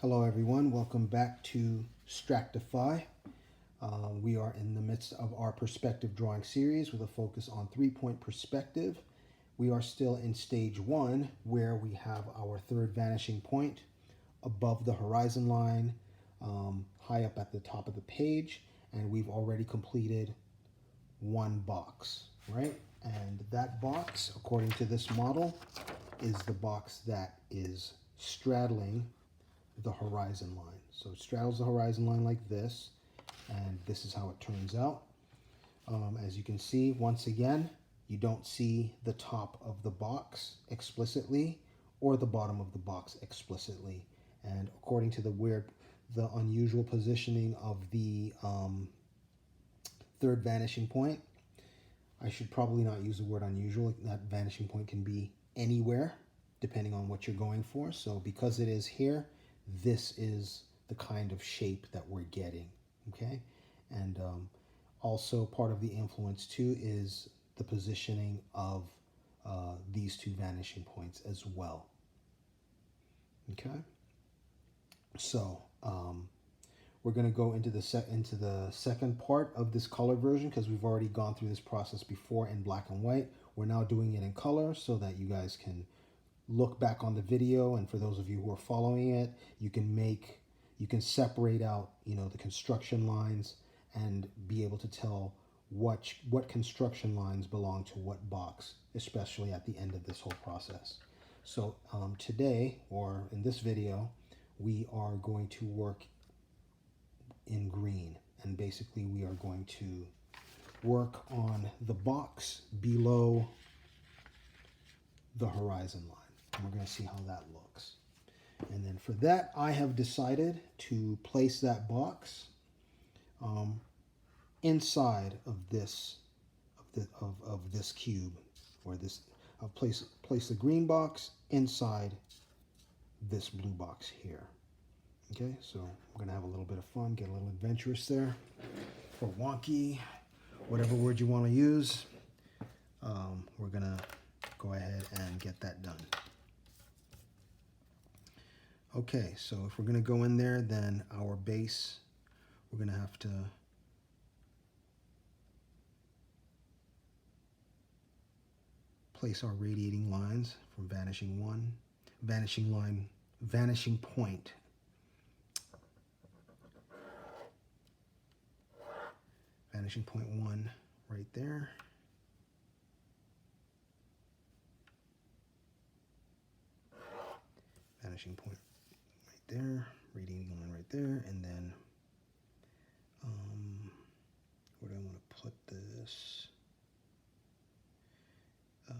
Hello everyone, welcome back to Stractify. We are in the midst of our perspective drawing series with a focus on 3-point perspective. We are still in stage 1 where we have our third vanishing point above the horizon line, high up at the top of the page, and we've already completed one box, right? And that box, according to this model, is the box that is straddling the horizon line. So it straddles the horizon line like this, and this is how it turns out. As you can see, once again, you don't see the top of the box explicitly or the bottom of the box explicitly. And according to the unusual positioning of the third vanishing point, I should probably not use the word unusual. That vanishing point can be anywhere depending on what you're going for. So because it is here, this is the kind of shape that we're getting, okay? And also part of the influence too is the positioning of these two vanishing points as well, okay? So we're going to go into the second part of this color version because we've already gone through this process before in black and white. We're now doing it in color so that you guys can look back on the video, and for those of you who are following it, you can separate out, the construction lines and be able to tell what construction lines belong to what box, especially at the end of this whole process. So today, or in this video, we are going to work in green, and basically we are going to work on the box below the horizon line. And we're going to see how that looks. And then for that, I have decided to place that box inside of this this cube, or this. I'll place the green box inside this blue box here. Okay, so I'm going to have a little bit of fun, get a little adventurous there, or wonky, whatever word you want to use. We're going to go ahead and get that done. Okay, so if we're going to go in there, then our base, we're going to have to place our radiating lines from vanishing point, vanishing point one right there. Vanishing point right there, radiating line right there, and then where do I want to put this? I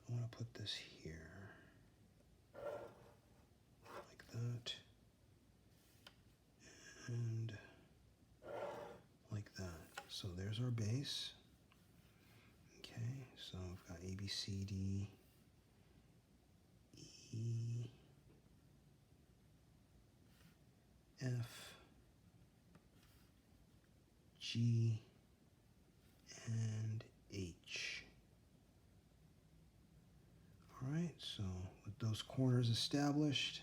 want to put this here, like that, and like that. So there's our base. Okay, so we've got A, B, C, D, E, F, G, and H. All right, so with those corners established,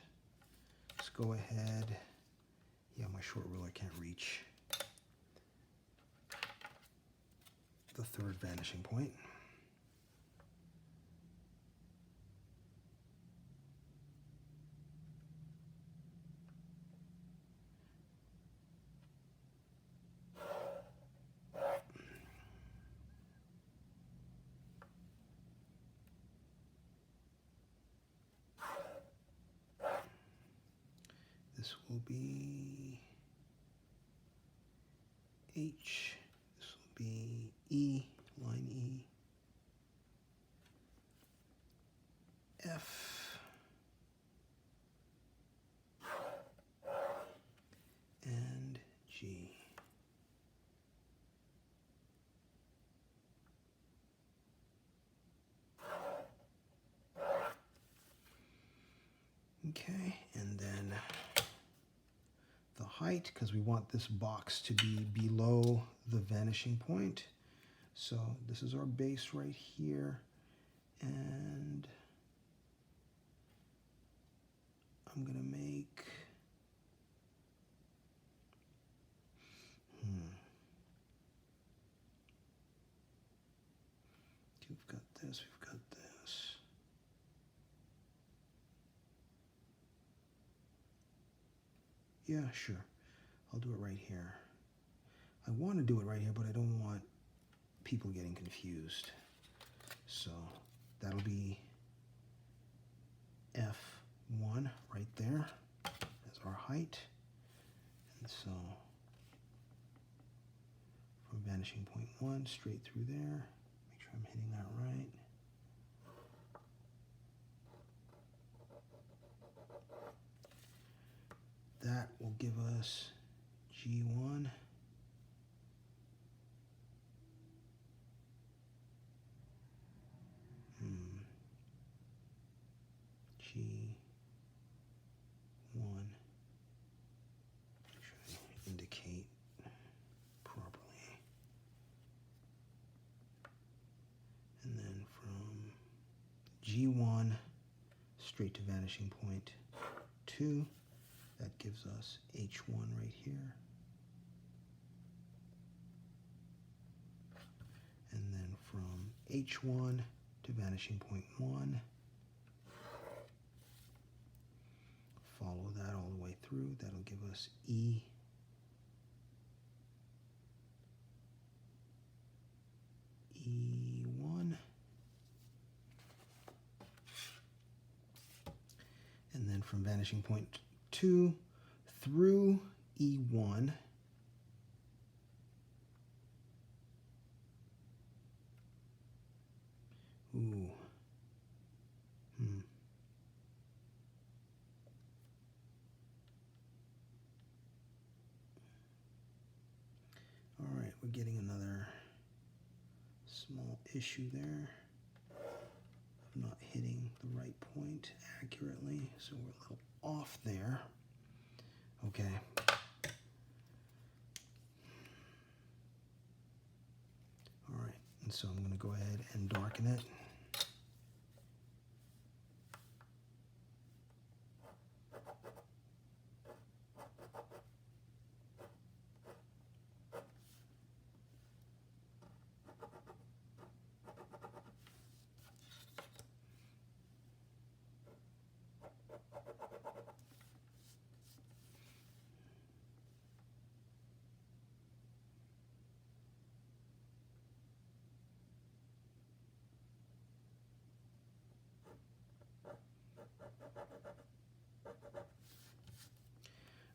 let's go ahead. Yeah, my short ruler can't reach the third vanishing point. This will be H, this will be E, line E, F, and G. Okay, and then the height, because we want this box to be below the vanishing point. So this is our base right here, and I'm going to make Yeah, sure. I'll do it right here. I want to do it right here, but I don't want people getting confused. So that'll be F1 right there as our height. And so from vanishing point 1 straight through there, make sure I'm hitting that right. That will give us G1. G1. Make sure I indicate properly. And then from G1 straight to vanishing point 2, that gives us H1 right here. And then from H1 to vanishing point 1, follow that all the way through. That'll give us E. E1. And then from vanishing point 2 through E1, ooh, All right, we're getting another small issue there of not hitting the right point accurately, so we're a little off there. Okay. All right, and so I'm going to go ahead and darken it.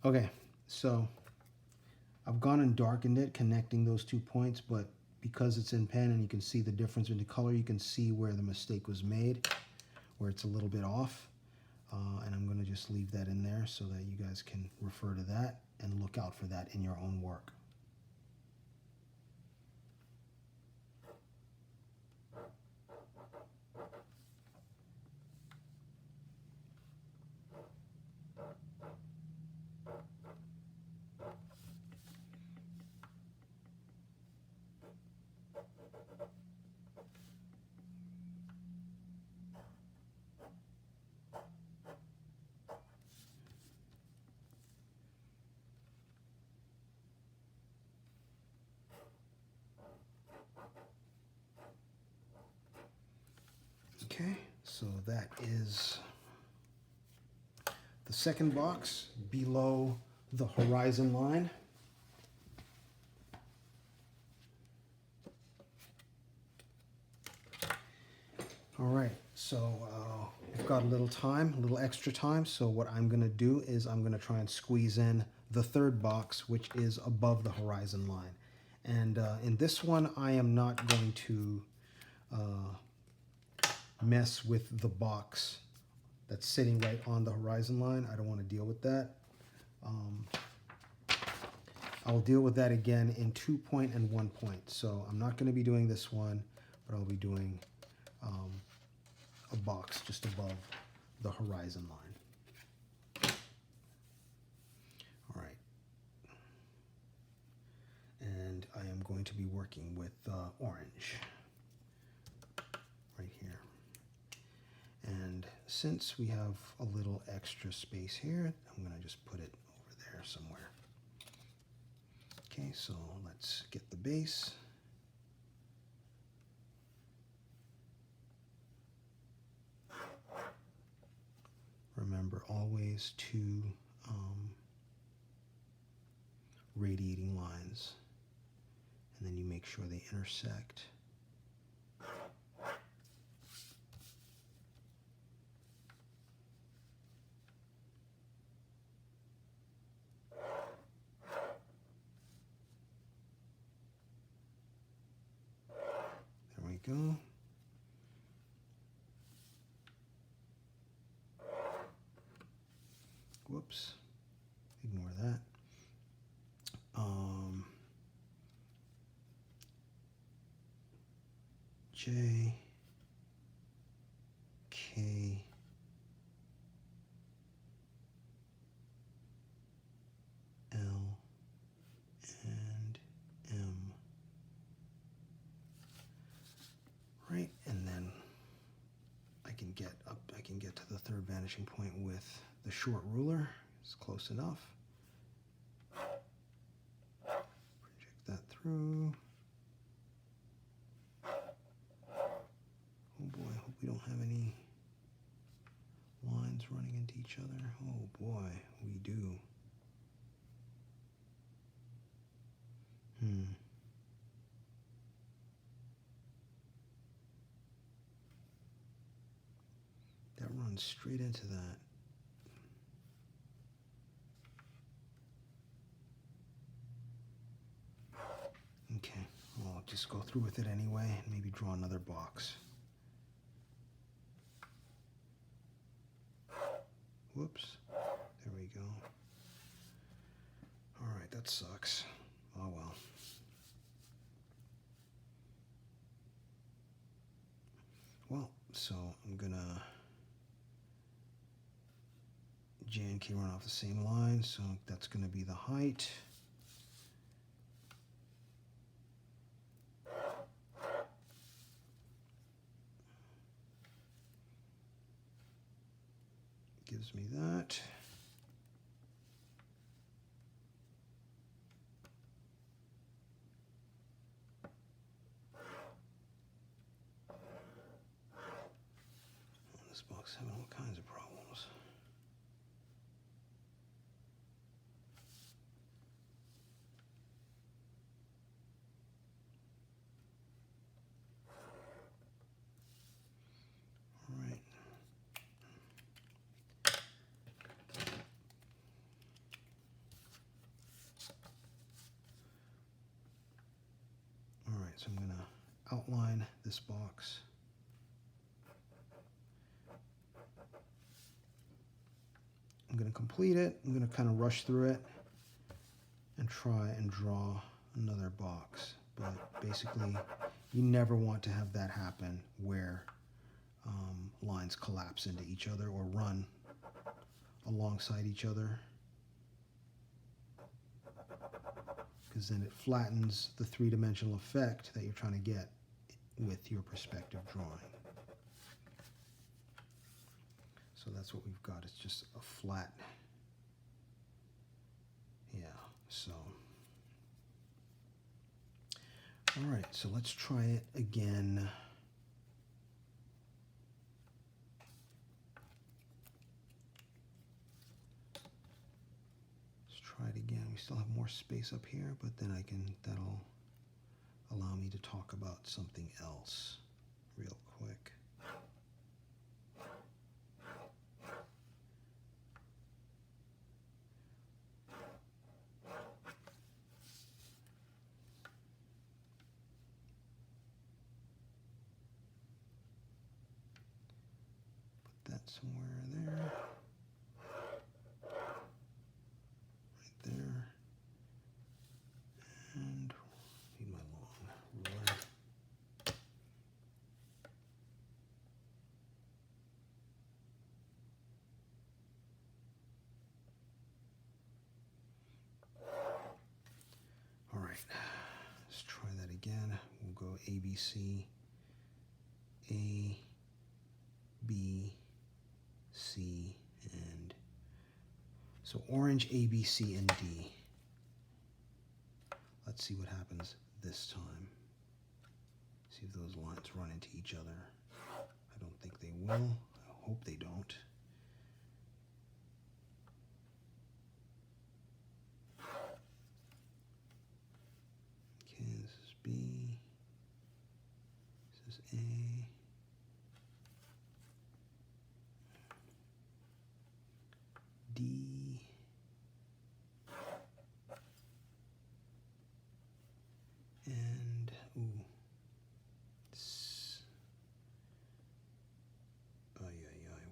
Okay, so I've gone and darkened it, connecting those 2 points, but because it's in pen and you can see the difference in the color, you can see where the mistake was made, where it's a little bit off. And I'm going to just leave that in there so that you guys can refer to that and look out for that in your own work. Okay, so that is the second box below the horizon line. All right, so we've got a little time, a little extra time. So what I'm going to do is I'm going to try and squeeze in the third box, which is above the horizon line. And in this one, I am not going to mess with the box that's sitting right on the horizon line. I don't want to deal with that. I'll deal with that again in 2 point and 1 point. So I'm not going to be doing this one, but I'll be doing a box just above the horizon line. All right. And I am going to be working with orange right here. And since we have a little extra space here, I'm going to just put it over there somewhere. Okay, so let's get the base. Remember always to radiating lines. And then you make sure they intersect. There we go. Whoops. Ignore that. J, K, L, and M. Right, and then I can get to the third vanishing point with the short ruler. It's close enough. Project that through. Oh boy, I hope we don't have any lines running into each other. Oh boy, we do. That runs straight into that. Okay, well, I'll just go through with it anyway and maybe draw another box. Whoops. There we go. All right, that sucks. Oh well. Well, so I'm gonna J and K run off the same line, so that's gonna be the height. Gives me that. This box having all kinds of problems. All right. All right, so I'm going to outline this box. I'm going to complete it. I'm going to kind of rush through it and try and draw another box. But basically, you never want to have that happen where lines collapse into each other or run alongside each other, because then it flattens the three-dimensional effect that you're trying to get with your perspective drawing. So that's what we've got. It's just a flat, yeah, so. All right, so let's try it again. Let's try it again. We still have more space up here, but then that'll allow me to talk about something else real quick. Put that somewhere there. Right there. And need my long ruler. All right, let's try that again. We'll go ABC, A, B, C, and so orange, A, B, C, and D. Let's see what happens this time. See if those lines run into each other. I don't think they will. I hope they don't. A, D, and ooh,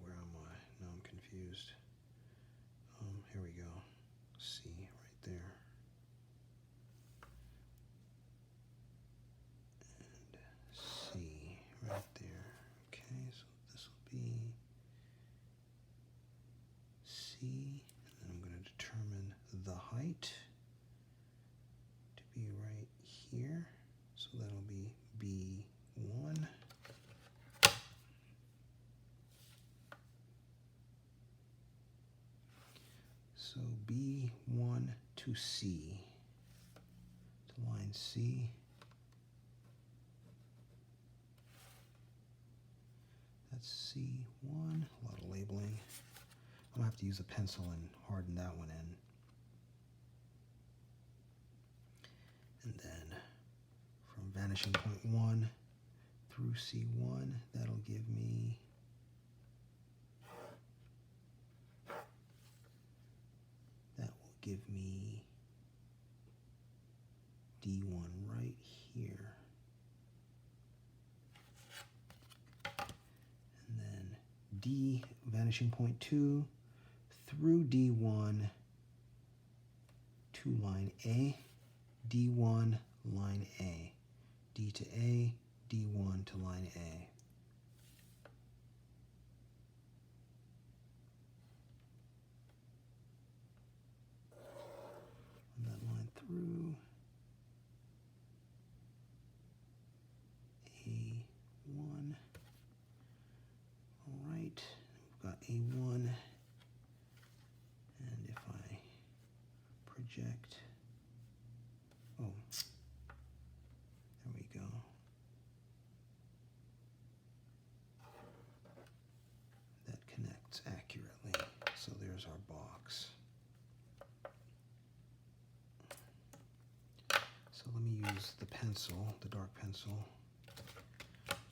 where am I? Now I'm confused. Here we go. C right there. And C right there. Okay, so this will be C, and then I'm going to determine the height to be right here. So that'll be B1. So B1 to C, to line C. That's C1, a lot of labeling. I'm going to have to use a pencil and harden that one in. And then from vanishing point 1 through C1, that'll give me D1 right here. And then D, vanishing point 2 through D1 to line A, D1, line A, D to A, D1 to line A. Run that line through. A1. All right, we've got A1. And if I project, oh, there we go. That connects accurately. So there's our box. So let me use the pencil, the dark pencil,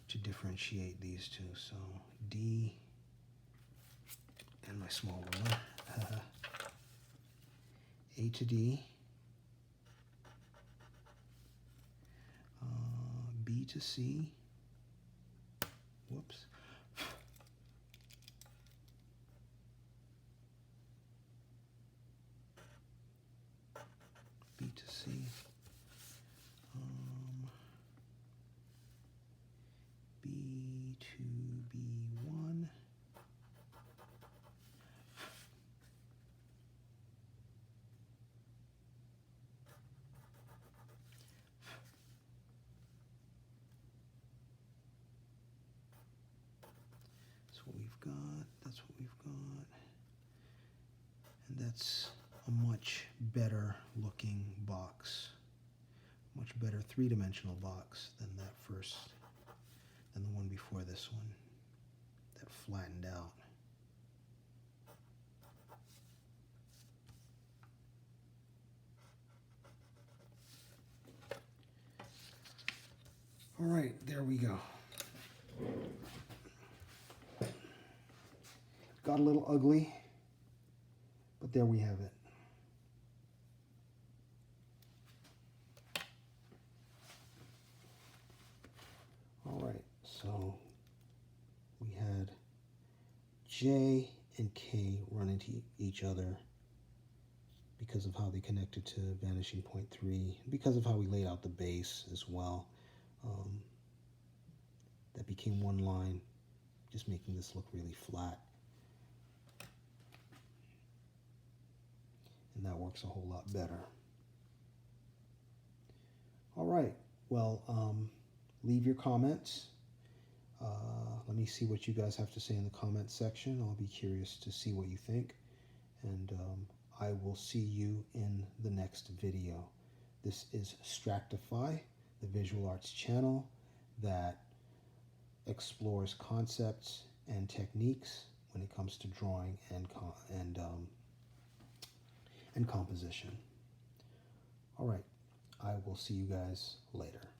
to differentiate these two. So D and my small ruler. A to D, B to C, whoops, B to C, B to B1, that's what we've got, that's what we've got, and that's a much better looking box, much better three-dimensional box than than the one before this one, that flattened out. All right, there we go. Got a little ugly, but there we have it. All right, so we had J and K run into each other because of how they connected to vanishing point 3, because of how we laid out the base as well. That became one line, just making this look really flat. And that works a whole lot better. All right, well, leave your comments. Let me see what you guys have to say in the comments section. I'll be curious to see what you think. And I will see you in the next video. This is Stractify, the visual arts channel that explores concepts and techniques when it comes to drawing and composition. All right, I will see you guys later.